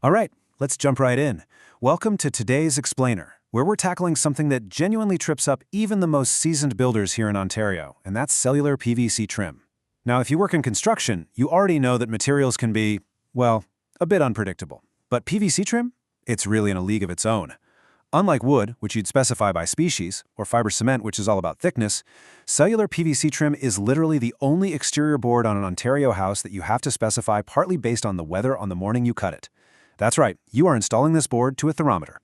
All right, let's jump right in. Welcome to today's Explainer, where we're tackling something that genuinely trips up even the most seasoned builders here in Ontario, and that's cellular PVC trim. Now, if you work in construction, you already know that materials can be, well, a bit unpredictable. But PVC trim? It's really in a league of its own. Unlike wood, which you'd specify by species, or fiber cement, which is all about thickness, cellular PVC trim is literally the only exterior board on an Ontario house that you have to specify partly based on the weather on the morning you cut it. That's right, you are installing this board to a thermometer.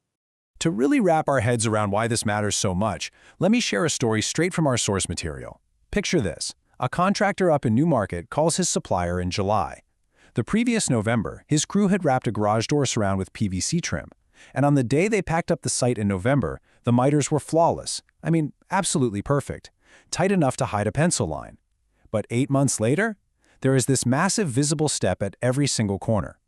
To really wrap our heads around why this matters so much, let me share a story straight from our source material. Picture this. A contractor up in Newmarket calls his supplier in July. The previous November, his crew had wrapped a garage door surround with PVC trim. And on the day they packed up the site in November, the mitres were flawless. I mean, absolutely perfect. Tight enough to hide a pencil line. But 8 months later, there is this massive visible step at every single corner.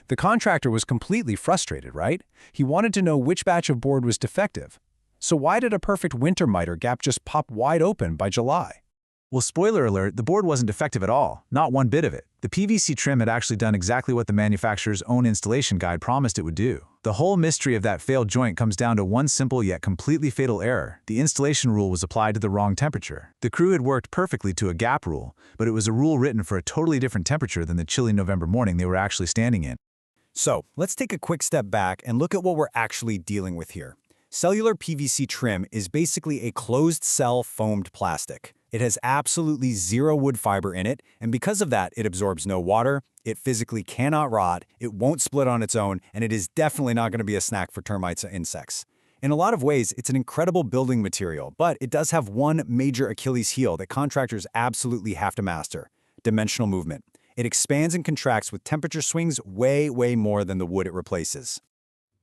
The contractor was completely frustrated, right? He wanted to know which batch of board was defective. So why did a perfect winter miter gap just pop wide open by July? Well, spoiler alert, the board wasn't defective at all, not one bit of it. The PVC trim had actually done exactly what the manufacturer's own installation guide promised it would do. The whole mystery of that failed joint comes down to one simple yet completely fatal error. The installation rule was applied to the wrong temperature. The crew had worked perfectly to a gap rule, but it was a rule written for a totally different temperature than the chilly November morning they were actually standing in. So, let's take a quick step back and look at what we're actually dealing with here. Cellular PVC trim is basically a closed-cell foamed plastic. It has absolutely zero wood fiber in it, and because of that, it absorbs no water, it physically cannot rot, it won't split on its own, and it is definitely not going to be a snack for termites and insects. In a lot of ways, it's an incredible building material, but it does have one major Achilles heel that contractors absolutely have to master: dimensional movement. It expands and contracts with temperature swings way more than the wood it replaces.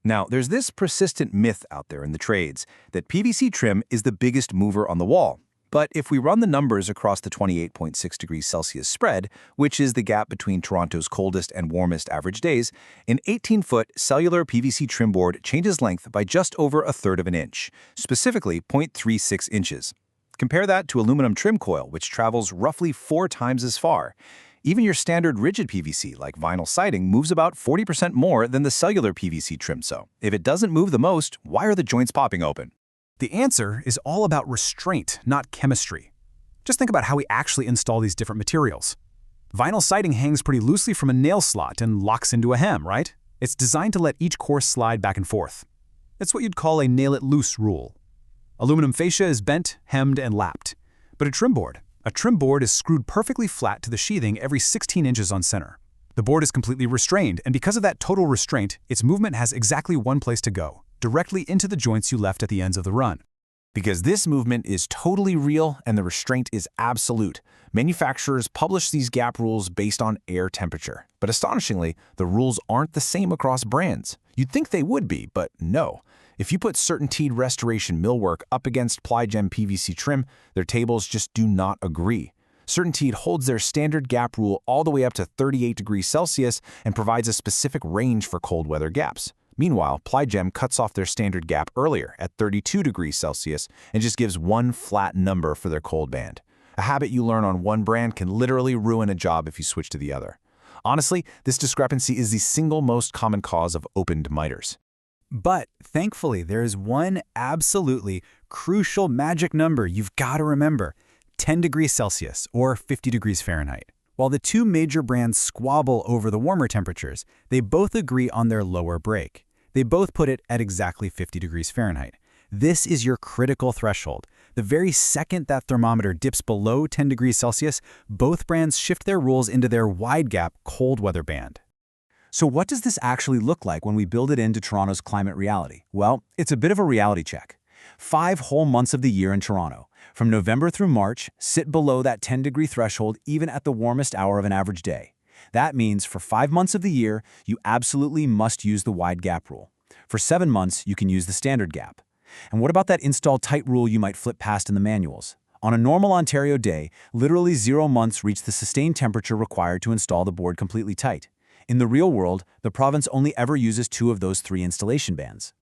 Now, there's this persistent myth out there in the trades that PVC trim is the biggest mover on the wall. But if we run the numbers across the 28.6 degrees Celsius spread, which is the gap between Toronto's coldest and warmest average days, an 18-foot cellular PVC trim board changes length by just over 1/3 of an inch, specifically 0.36 inches. Compare that to aluminum trim coil, which travels roughly 4 times as far. Even your standard rigid PVC, like vinyl siding, moves about 40% more than the cellular PVC trim. So, if it doesn't move the most, why are the joints popping open? The answer is all about restraint, not chemistry. Just think about how we actually install these different materials. Vinyl siding hangs pretty loosely from a nail slot and locks into a hem, right? It's designed to let each course slide back and forth. It's what you'd call a nail-it-loose rule. Aluminum fascia is bent, hemmed, and lapped. But a trim board is screwed perfectly flat to the sheathing every 16 inches on center. The board is completely restrained, and because of that total restraint, its movement has exactly one place to go: directly into the joints you left at the ends of the run. Because this movement is totally real and the restraint is absolute, manufacturers publish these gap rules based on air temperature. But astonishingly, the rules aren't the same across brands. You'd think they would be, but no. If you put CertainTeed restoration millwork up against Ply Gem PVC trim, their tables just do not agree. CertainTeed holds their standard gap rule all the way up to 38 degrees Celsius and provides a specific range for cold weather gaps. Meanwhile, Ply Gem cuts off their standard gap earlier at 32 degrees Celsius and just gives one flat number for their cold band. A habit you learn on one brand can literally ruin a job if you switch to the other. Honestly, this discrepancy is the single most common cause of opened mitres. But thankfully, there is one absolutely crucial magic number you've got to remember: 10 degrees Celsius or 50 degrees Fahrenheit. While the two major brands squabble over the warmer temperatures, they both agree on their lower break. They both put it at exactly 50 degrees Fahrenheit. This is your critical threshold. The very second that thermometer dips below 10 degrees Celsius, both brands shift their rules into their wide gap cold weather band. So what does this actually look like when we build it into Toronto's climate reality? Well, it's a bit of a reality check. 5 whole months of the year in Toronto, from November through March, sit below that 10-degree threshold even at the warmest hour of an average day. That means for 5 months of the year, you absolutely must use the wide gap rule. For 7 months, you can use the standard gap. And what about that install tight rule you might flip past in the manuals? On a normal Ontario day, literally 0 months reach the sustained temperature required to install the board completely tight. In the real world, the province only ever uses 2 of those 3 installation bands.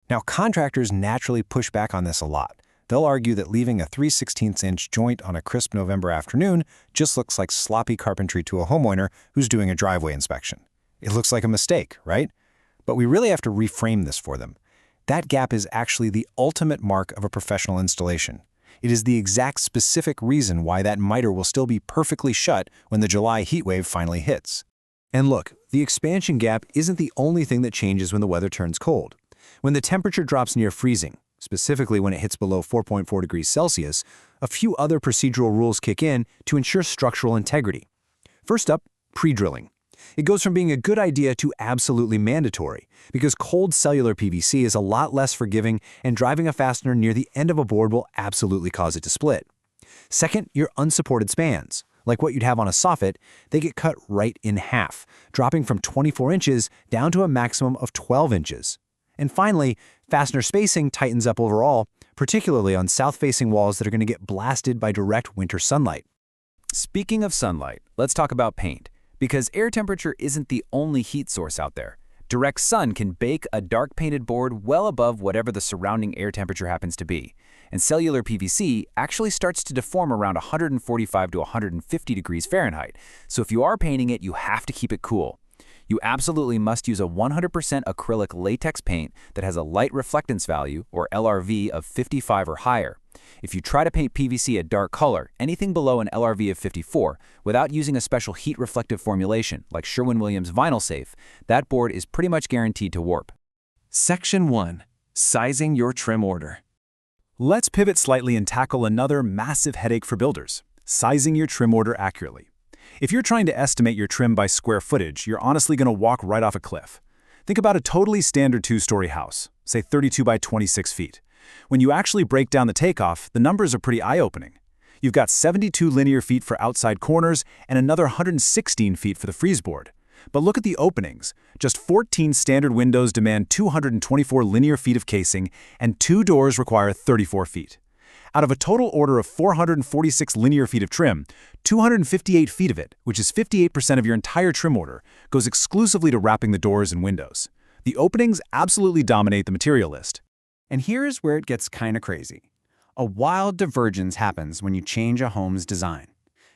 Now, contractors naturally push back on this a lot. They'll argue that leaving a 3/16-inch joint on a crisp November afternoon just looks like sloppy carpentry to a homeowner who's doing a driveway inspection. It looks like a mistake, right? But we really have to reframe this for them. That gap is actually the ultimate mark of a professional installation. It is the exact specific reason why that miter will still be perfectly shut when the July heat wave finally hits. And look, the expansion gap isn't the only thing that changes when the weather turns cold. When the temperature drops near freezing, specifically when it hits below 4.4 degrees Celsius, a few other procedural rules kick in to ensure structural integrity. First up, pre-drilling. It goes from being a good idea to absolutely mandatory, because cold cellular PVC is a lot less forgiving and driving a fastener near the end of a board will absolutely cause it to split. Second, your unsupported spans. Like what you'd have on a soffit, they get cut right in half, dropping from 24 inches down to a maximum of 12 inches. And finally, fastener spacing tightens up overall, particularly on south-facing walls that are going to get blasted by direct winter sunlight. Speaking of sunlight, let's talk about paint. Because air temperature isn't the only heat source out there. Direct sun can bake a dark painted board well above whatever the surrounding air temperature happens to be. And cellular PVC actually starts to deform around 145 to 150 degrees Fahrenheit. So if you are painting it, you have to keep it cool. You absolutely must use a 100% acrylic latex paint that has a light reflectance value, or LRV, of 55 or higher. If you try to paint PVC a dark color, anything below an LRV of 54, without using a special heat-reflective formulation like Sherwin-Williams Vinyl Safe, that board is pretty much guaranteed to warp. Section 1. Sizing your trim order. Let's pivot slightly and tackle another massive headache for builders: sizing your trim order accurately. If you're trying to estimate your trim by square footage, you're honestly going to walk right off a cliff. Think about a totally standard two-story house, say 32 by 26 feet. When you actually break down the takeoff, the numbers are pretty eye-opening. You've got 72 linear feet for outside corners and another 116 feet for the freezeboard. But look at the openings. Just 14 standard windows demand 224 linear feet of casing, and 2 doors require 34 feet. Out of a total order of 446 linear feet of trim, 258 feet of it, which is 58% of your entire trim order, goes exclusively to wrapping the doors and windows. The openings absolutely dominate the material list. And here's where it gets kind of crazy. A wild divergence happens when you change a home's design.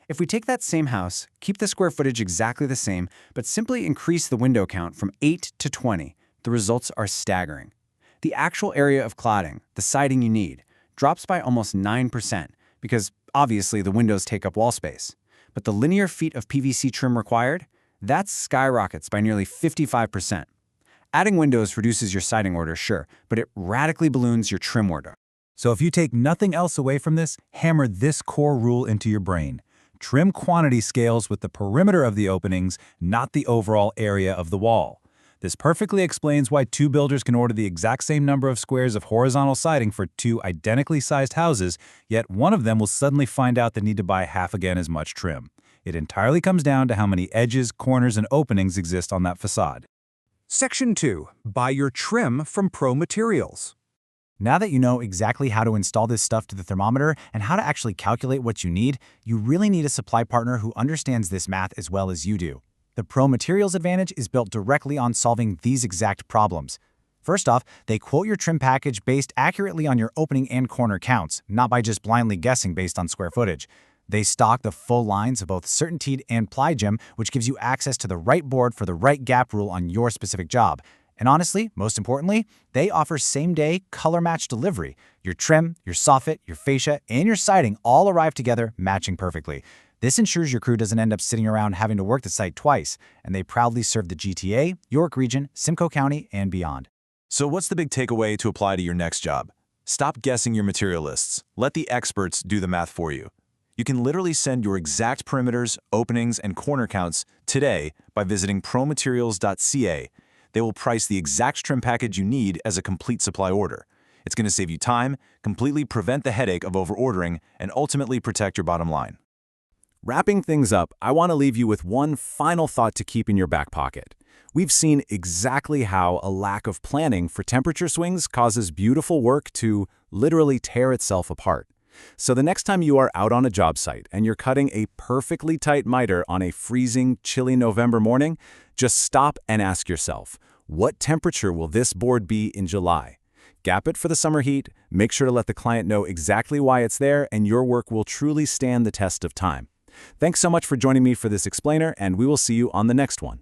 If we take that same house, keep the square footage exactly the same, but simply increase the window count from 8 to 20, the results are staggering. The actual area of cladding, the siding you need, drops by almost 9%, because obviously the windows take up wall space. But the linear feet of PVC trim required, that skyrockets by nearly 55%. Adding windows reduces your siding order, sure, but it radically balloons your trim order. So if you take nothing else away from this, hammer this core rule into your brain. Trim quantity scales with the perimeter of the openings, not the overall area of the wall. This perfectly explains why two builders can order the exact same number of squares of horizontal siding for two identically sized houses, yet one of them will suddenly find out they need to buy half again as much trim. It entirely comes down to how many edges, corners, and openings exist on that facade. Section 2. Buy your trim from Pro Materials. Now that you know exactly how to install this stuff to the thermometer and how to actually calculate what you need, you really need a supply partner who understands this math as well as you do. The Pro Materials advantage is built directly on solving these exact problems. First off, they quote your trim package based accurately on your opening and corner counts, not by just blindly guessing based on square footage. They stock the full lines of both CertainTeed and Ply Gem, which gives you access to the right board for the right gap rule on your specific job. And honestly, most importantly, they offer same-day, color-match delivery. Your trim, your soffit, your fascia, and your siding all arrive together, matching perfectly. This ensures your crew doesn't end up sitting around having to work the site twice, and they proudly serve the GTA, York Region, Simcoe County, and beyond. So what's the big takeaway to apply to your next job? Stop guessing your material lists. Let the experts do the math for you. You can literally send your exact perimeters, openings, and corner counts today by visiting promaterials.ca. They will price the exact trim package you need as a complete supply order. It's going to save you time, completely prevent the headache of over-ordering, and ultimately protect your bottom line. Wrapping things up, I want to leave you with one final thought to keep in your back pocket. We've seen exactly how a lack of planning for temperature swings causes beautiful work to literally tear itself apart. So the next time you are out on a job site and you're cutting a perfectly tight miter on a freezing, chilly November morning, just stop and ask yourself, what temperature will this board be in July? Gap it for the summer heat, make sure to let the client know exactly why it's there, and your work will truly stand the test of time. Thanks so much for joining me for this explainer, and we will see you on the next one.